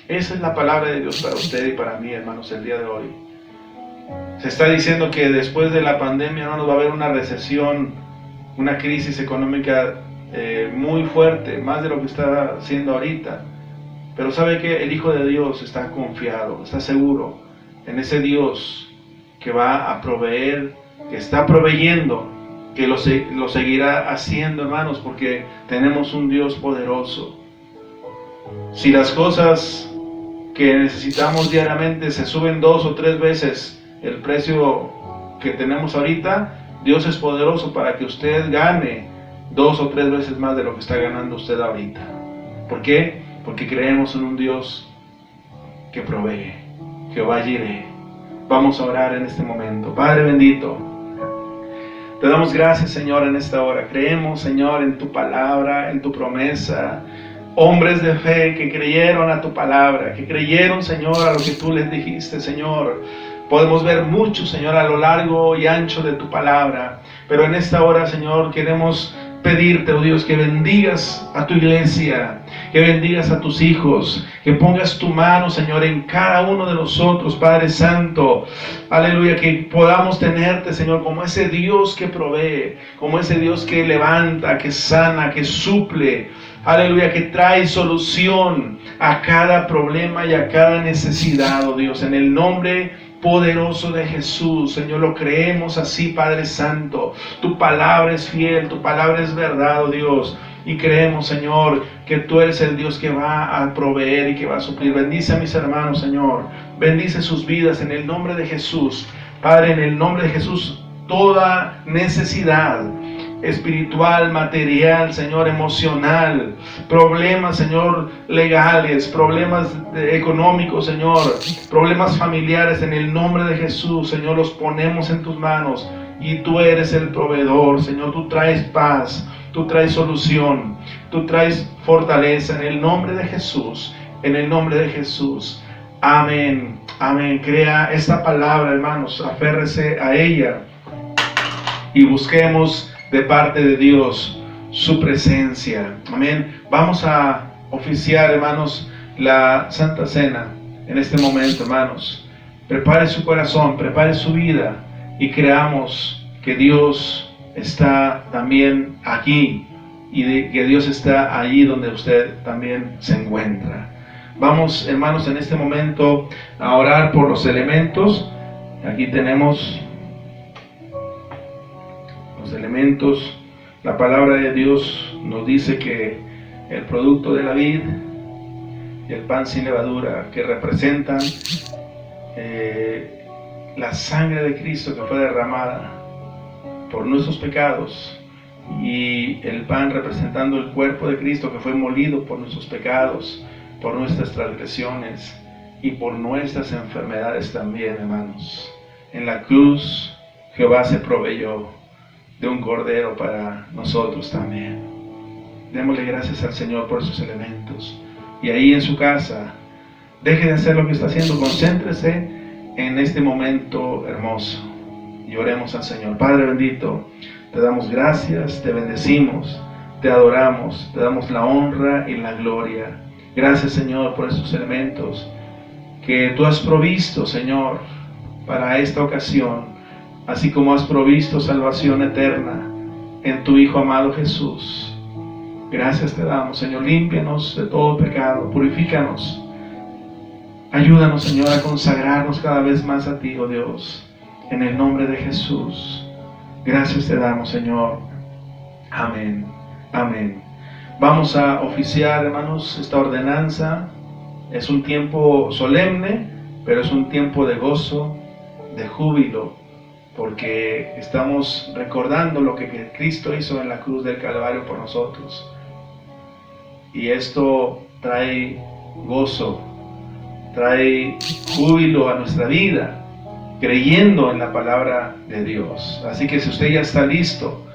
Esa es la palabra de Dios para usted y para mí, hermanos, el día de hoy. Se está diciendo que después de la pandemia, hermanos, va a haber una recesión, una crisis económica muy fuerte, más de lo que está haciendo ahorita. Pero sabe que el Hijo de Dios está confiado, está seguro en ese Dios que va a proveer, que está proveyendo, que lo seguirá haciendo, hermanos, porque tenemos un Dios poderoso. Si las cosas que necesitamos diariamente se suben 2 o 3 veces el precio que tenemos ahorita, Dios es poderoso para que usted gane 2 o 3 veces más de lo que está ganando usted ahorita. ¿Por qué? Porque creemos en un Dios que provee. Jehová Jireh. Vamos a orar en este momento. Padre bendito, te damos gracias, Señor, en esta hora. Creemos, Señor, en tu palabra, en tu promesa. Hombres de fe que creyeron a tu palabra, que creyeron, Señor, a lo que tú les dijiste, Señor. Podemos ver mucho, Señor, a lo largo y ancho de tu palabra. Pero en esta hora, Señor, queremos pedirte, oh Dios, que bendigas a tu iglesia, que bendigas a tus hijos, que pongas tu mano, Señor, en cada uno de nosotros, Padre Santo. Aleluya, que podamos tenerte, Señor, como ese Dios que provee, como ese Dios que levanta, que sana, que suple. Aleluya, que trae solución a cada problema y a cada necesidad, oh Dios, en el nombre poderoso de Jesús. Señor, lo creemos así, Padre Santo. Tu palabra es fiel, tu palabra es verdad, oh Dios. Y creemos, Señor, que tú eres el Dios que va a proveer y que va a suplir. Bendice a mis hermanos, Señor. Bendice sus vidas en el nombre de Jesús. Padre, en el nombre de Jesús, toda necesidad espiritual, material, Señor, emocional, problemas, Señor, legales, problemas económicos, Señor, problemas familiares, en el nombre de Jesús, Señor, los ponemos en tus manos y tú eres el proveedor, Señor. Tú traes paz, tú traes solución, tú traes fortaleza, en el nombre de Jesús, en el nombre de Jesús. Amén, amén. Crea esta palabra, hermanos, aférrese a ella y busquemos de parte de Dios su presencia. Amén. Vamos a oficiar, hermanos, la Santa Cena en este momento, hermanos. Prepare su corazón, prepare su vida y creamos que Dios está también aquí y que Dios está allí donde usted también se encuentra. Vamos, hermanos, en este momento a orar por los elementos. Aquí tenemos los elementos. La palabra de Dios nos dice que el producto de la vid y el pan sin levadura, que representan la sangre de Cristo que fue derramada por nuestros pecados, y el pan representando el cuerpo de Cristo que fue molido por nuestros pecados, por nuestras transgresiones y por nuestras enfermedades también, hermanos. En la cruz Jehová se proveyó de un cordero para nosotros también. Démosle gracias al Señor por esos elementos. Y ahí en su casa, deje de hacer lo que está haciendo, concéntrese en este momento hermoso y oremos al Señor. Padre bendito, te damos gracias, te bendecimos, te adoramos, te damos la honra y la gloria. Gracias, Señor, por estos elementos que tú has provisto, Señor, para esta ocasión, así como has provisto salvación eterna en tu Hijo amado Jesús. Gracias te damos, Señor. Límpianos de todo pecado, purifícanos. Ayúdanos, Señor, a consagrarnos cada vez más a ti, oh Dios, en el nombre de Jesús. Gracias te damos, Señor. Amén. Amén. Vamos a oficiar, hermanos, esta ordenanza. Es un tiempo solemne, pero es un tiempo de gozo, de júbilo, porque estamos recordando lo que Cristo hizo en la cruz del Calvario por nosotros. Y esto trae gozo, trae júbilo a nuestra vida, creyendo en la palabra de Dios. Así que si usted ya está listo,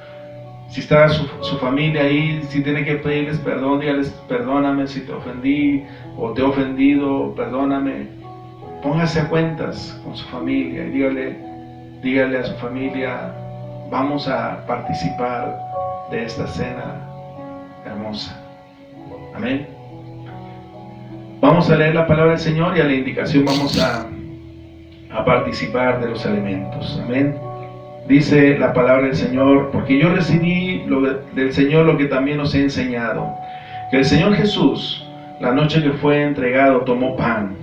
si está su familia ahí, si tiene que pedirles perdón, dígales: perdóname si te ofendí o te he ofendido, perdóname. Póngase a cuentas con su familia y dígale a su familia: vamos a participar de esta cena hermosa. Amén. Vamos a leer la palabra del Señor y a la indicación vamos a participar de los elementos. Amén. Dice la palabra del Señor: porque yo recibí del Señor lo que también os he enseñado, que el Señor Jesús, la noche que fue entregado, tomó pan,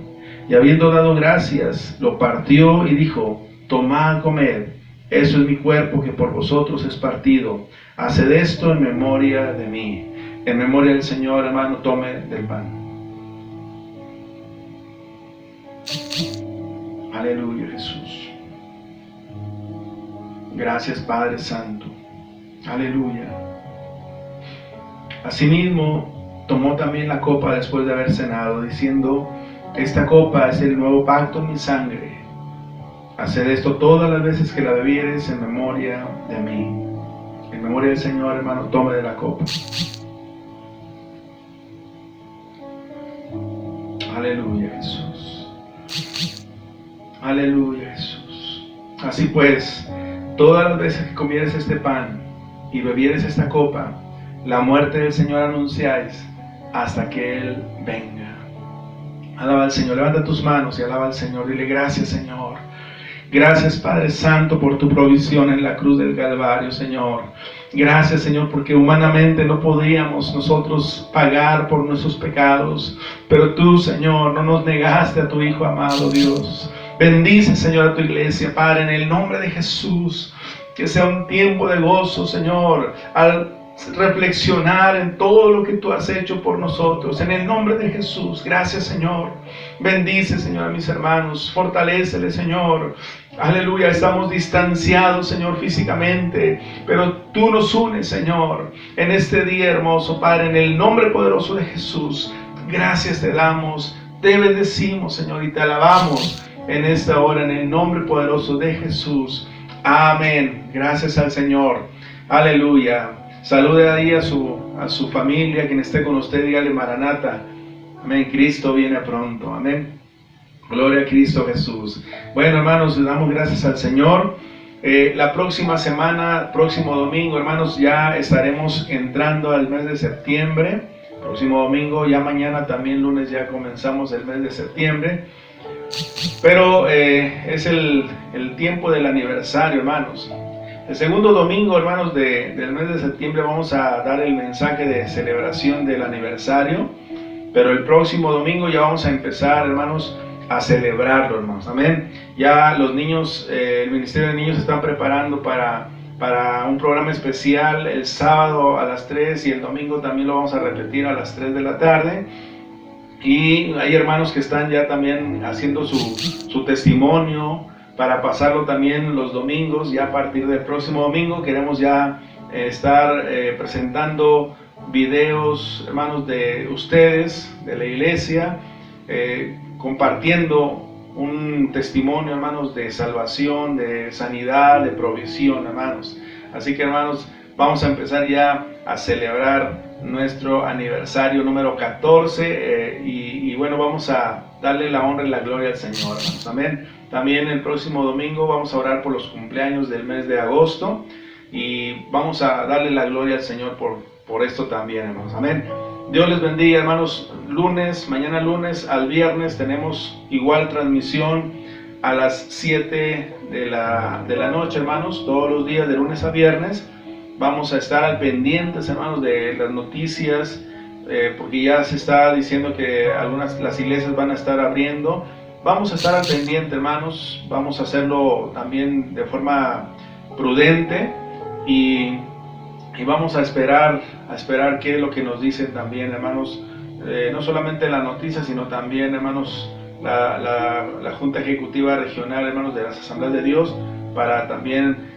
y habiendo dado gracias, lo partió y dijo: tomad, comed, eso es mi cuerpo que por vosotros es partido. Haced esto en memoria de mí. En memoria del Señor, hermano, tome del pan. Aleluya, Jesús. Gracias, Padre Santo. Aleluya. Asimismo, tomó también la copa después de haber cenado, diciendo: esta copa es el nuevo pacto en mi sangre. Haced esto todas las veces que la bebiereis en memoria de mí. En memoria del Señor, hermano, tome de la copa. Aleluya, Jesús. Aleluya, Jesús. Así pues, todas las veces que comieres este pan y bebieres esta copa, la muerte del Señor anunciáis hasta que Él venga. Alaba al Señor. Levanta tus manos y alaba al Señor. Dile: gracias, Señor. Gracias, Padre Santo, por tu provisión en la cruz del Calvario, Señor. Gracias, Señor, porque humanamente no podíamos nosotros pagar por nuestros pecados, pero tú, Señor, no nos negaste a tu Hijo amado, Dios. Bendice, Señor, a tu iglesia, Padre, en el nombre de Jesús. Que sea un tiempo de gozo, Señor, al reflexionar en todo lo que tú has hecho por nosotros. En el nombre de Jesús, gracias, Señor. Bendice, Señor, a mis hermanos. Fortalécele, Señor. Aleluya, estamos distanciados, Señor, físicamente, pero tú nos unes, Señor, en este día hermoso, Padre, en el nombre poderoso de Jesús. Gracias te damos, te bendecimos, Señor, y te alabamos en esta hora, en el nombre poderoso de Jesús. Amén. Gracias al Señor. Aleluya. Salude ahí a su familia, quien esté con usted, dígale: Maranata. Amén. Cristo viene pronto. Amén. Gloria a Cristo Jesús. Bueno, hermanos, le damos gracias al Señor. La próxima semana, próximo domingo, hermanos, ya estaremos entrando al mes de septiembre. Próximo domingo, ya mañana también lunes ya comenzamos el mes de septiembre. Pero es el tiempo del aniversario, hermanos. El segundo domingo, hermanos, del mes de septiembre vamos a dar el mensaje de celebración del aniversario, pero el próximo domingo ya vamos a empezar, hermanos, a celebrarlo, hermanos, amén. Ya los niños, el Ministerio de Niños están preparando para un programa especial el sábado a las 3 y el domingo también lo vamos a repetir a las 3 de la tarde. Y hay hermanos que están ya también haciendo su testimonio para pasarlo también los domingos. Ya a partir del próximo domingo queremos ya estar presentando videos, hermanos, de ustedes, de la iglesia, compartiendo un testimonio, hermanos, de salvación, de sanidad, de provisión, hermanos. Así que, hermanos, vamos a empezar ya a celebrar nuestro aniversario número 14 y bueno, vamos a darle la honra y la gloria al Señor, hermanos. Amén. También el próximo domingo vamos a orar por los cumpleaños del mes de agosto y vamos a darle la gloria al Señor por esto también, hermanos. Amén. Dios les bendiga, hermanos. Mañana lunes al viernes tenemos igual transmisión a las 7 de la noche, hermanos, todos los días de lunes a viernes. Vamos a estar al pendientes, hermanos, de las noticias, porque ya se está diciendo que las iglesias van a estar abriendo. Vamos a estar al pendiente, hermanos. Vamos a hacerlo también de forma prudente y vamos a esperar qué es lo que nos dicen también, hermanos, no solamente la noticia, sino también, hermanos, la Junta Ejecutiva Regional, hermanos, de las Asambleas de Dios, para también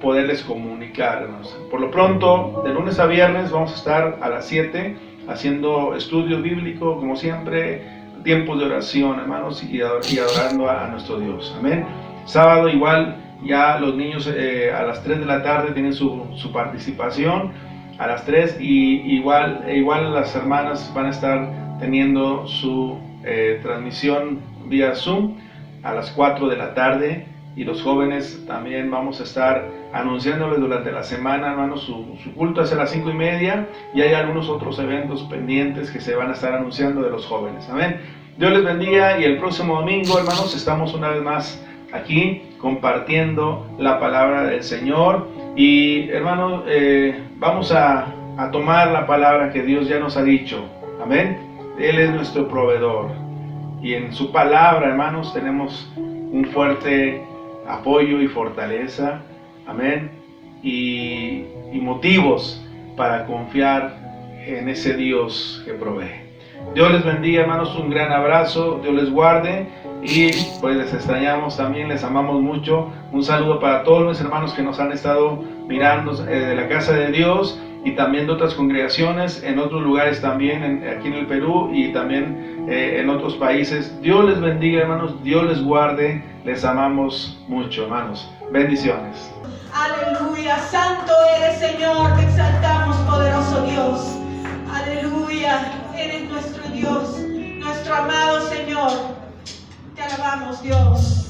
poderles comunicar, hermanos. Por lo pronto, de lunes a viernes vamos a estar a las 7 haciendo estudio bíblico, como siempre, tiempos de oración, hermanos, y adorando a nuestro Dios. Amén. Sábado igual, ya los niños a las 3 de la tarde tienen su participación a las 3 y igual las hermanas van a estar teniendo su transmisión vía Zoom a las 4 de la tarde y los jóvenes también vamos a estar anunciándoles durante la semana, hermanos, su culto es a las 5:30 y hay algunos otros eventos pendientes que se van a estar anunciando de los jóvenes. Amén. Dios les bendiga y el próximo domingo, hermanos, estamos una vez más aquí compartiendo la palabra del Señor y, hermanos, vamos a tomar la palabra que Dios ya nos ha dicho. Amén. Él es nuestro proveedor y en su palabra, hermanos, tenemos un fuerte apoyo y fortaleza. Amén. Y motivos para confiar en ese Dios que provee. Dios les bendiga, hermanos, un gran abrazo, Dios les guarde y pues les extrañamos también, les amamos mucho. Un saludo para todos los hermanos que nos han estado mirando de la casa de Dios y también de otras congregaciones, en otros lugares también, aquí en el Perú y también en otros países. Dios les bendiga, hermanos, Dios les guarde, les amamos mucho, hermanos. Bendiciones. Aleluya, santo eres, Señor, te exaltamos, poderoso Dios. Aleluya, eres nuestro Dios, nuestro amado Señor. Te alabamos, Dios.